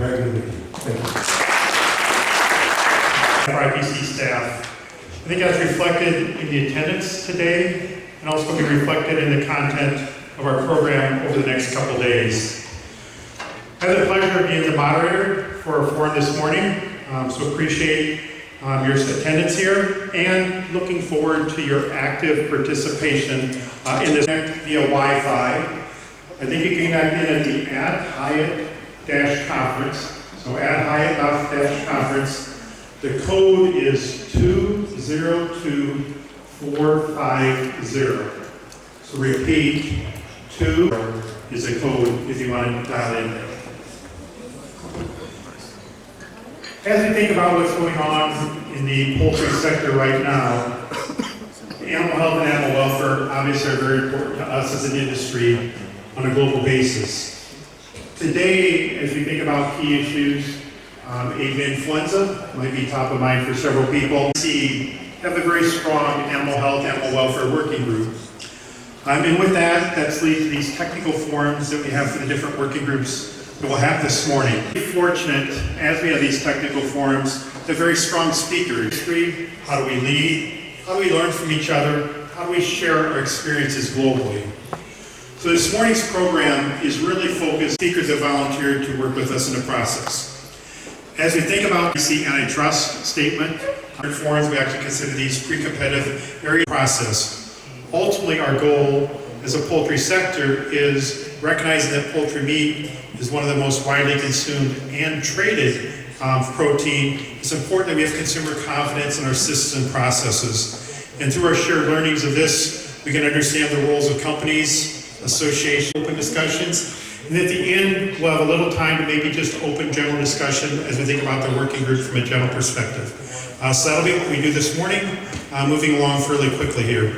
Very good meeting. Thank you. IPC staff. I think that's reflected in the attendance today and also be reflected in the content of our program over the next couple days. I have the pleasure of being the moderator for our forum this morning, so appreciate your attendance here and looking forward to your active participation in this via Wi-Fi. I think you can connect in at the @Hyatt-conference. So @Hyatt-conference. The code is 202450. So repeat, 2 is the code if you want to dial in there. As we think about what's going on in the poultry sector right now, animal health and animal welfare obviously are very important to us as an industry on a global basis. Today, as we think about key issues, avian influenza might be top of mind for several people. We have a very strong animal health, animal welfare working group. And with that, that's leads to these technical forums that we have for the different working groups that we'll have this morning. We're fortunate, as we have these technical forums, to very strong speakers. How do we lead? How do we learn from each other? How do we share our experiences globally? So this morning's program is really focused. Speakers have volunteered to work with us in the process. As we think about the antitrust statement, forums, we actually consider these pre-competitive area process. Ultimately, our goal as a poultry sector is recognizing that poultry meat is one of the most widely consumed and traded protein. It's important that we have consumer confidence in our systems and processes. And through our shared learnings of this, we can understand the roles of companies, associations, open discussions. And at the end, we'll have a little time to maybe just open general discussion as we think about the working group from a general perspective. So that'll be what we do this morning, moving along fairly quickly here.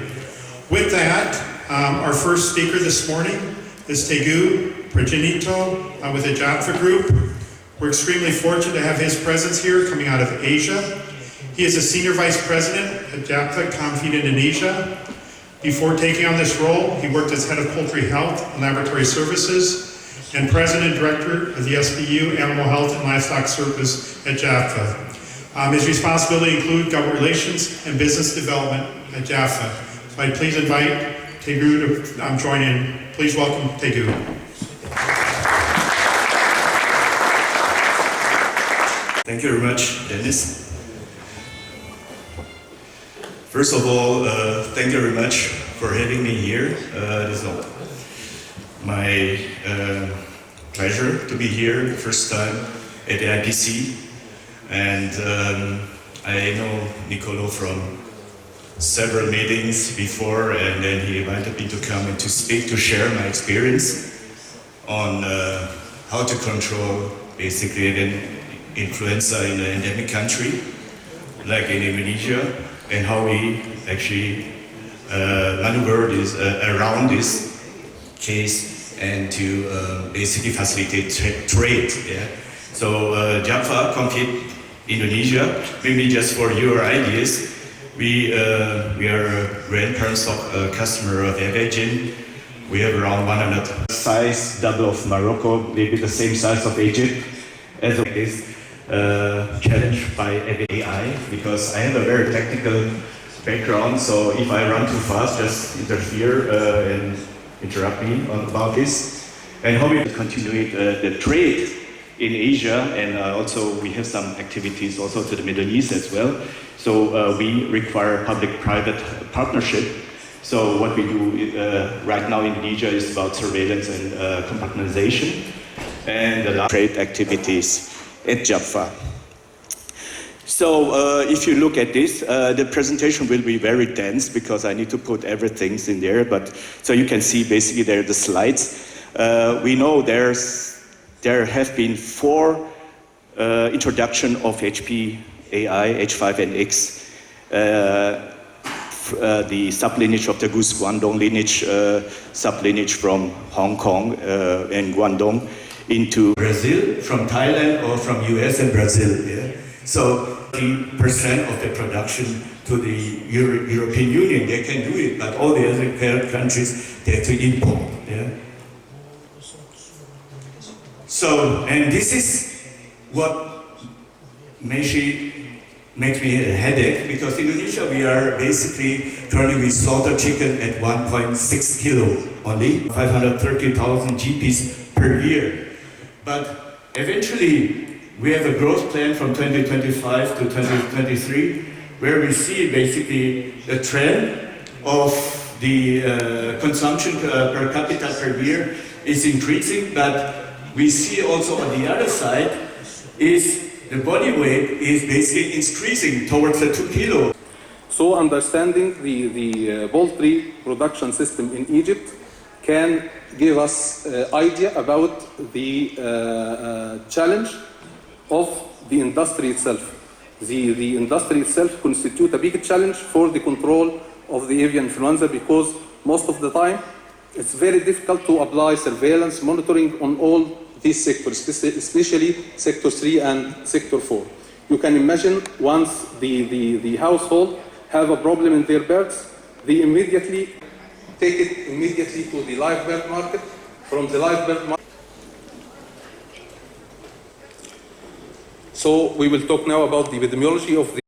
With that, our first speaker this morning is Tegu Prajanito with the JAPFA Group. We're extremely fortunate to have his presence here coming out of Asia. He is a Senior Vice President at JAPFA Comfeed Indonesia. Before taking on this role, he worked as Head of Poultry Health and Laboratory Services and President and Director of the SBU Animal Health and Livestock Service at JAPFA. His responsibility include government relations and business development at JAPFA. So I'd please invite Tegu to join in. Please welcome Tegu. Thank you very much, Dennis. First of all, thank you very much for having me here. It is my pleasure to be here the first time at the IPC. And I know Nicolo from several meetings before, and then he invited me to come and to speak, to share my experience on how to control basically an influenza in an endemic country, like in Indonesia, and how we actually maneuver this, around this case and to basically facilitate trade. Yeah? So JAPFA Comfeed Indonesia, maybe just for your ideas, we are grandparents of a customer of Evagin. We have around 100 size, double of Morocco, maybe the same size of Egypt. As of this challenged by AI, because I have a very technical background, so if I run too fast, just interfere and interrupt me about this. And how we continue the trade in Asia, and also we have some activities also to the Middle East as well. So we require public-private partnership. So what we do right now in Indonesia is about surveillance and compartmentalization and the trade activities at JAPFA. So if you look at this, the presentation will be very dense because I need to put everything in there. But so you can see basically there are the slides. We know there have been 4 introduction of HP AI, H5NX, the sublineage of the Goose Guangdong lineage, sublineage from Hong Kong and Guangdong into Brazil, from Thailand or from US and Brazil. Yeah? So 3% of the production to the European Union, they can do it, but all the other countries, they have to import. Yeah? So, and this is what makes me a headache, because in Indonesia we are basically currently we slaughter chicken at 1.6 kilo only, 530,000 GPs per year. But eventually we have a growth plan from 2025 to 2023 where we see basically a trend of the consumption per capita per year is increasing, but we see also on the other side is the body weight is basically increasing towards the 2 kilo. So understanding the poultry production system in Egypt can give us idea about the challenge of the industry itself. The industry itself constitutes a big challenge for the control of the avian influenza, because most of the time it's very difficult to apply surveillance monitoring on all these sectors, especially sector 3 and sector 4. You can imagine once the household have a problem in their birds, they immediately take it immediately to the live bird market. From the live bird market. So we will talk now about the epidemiology of the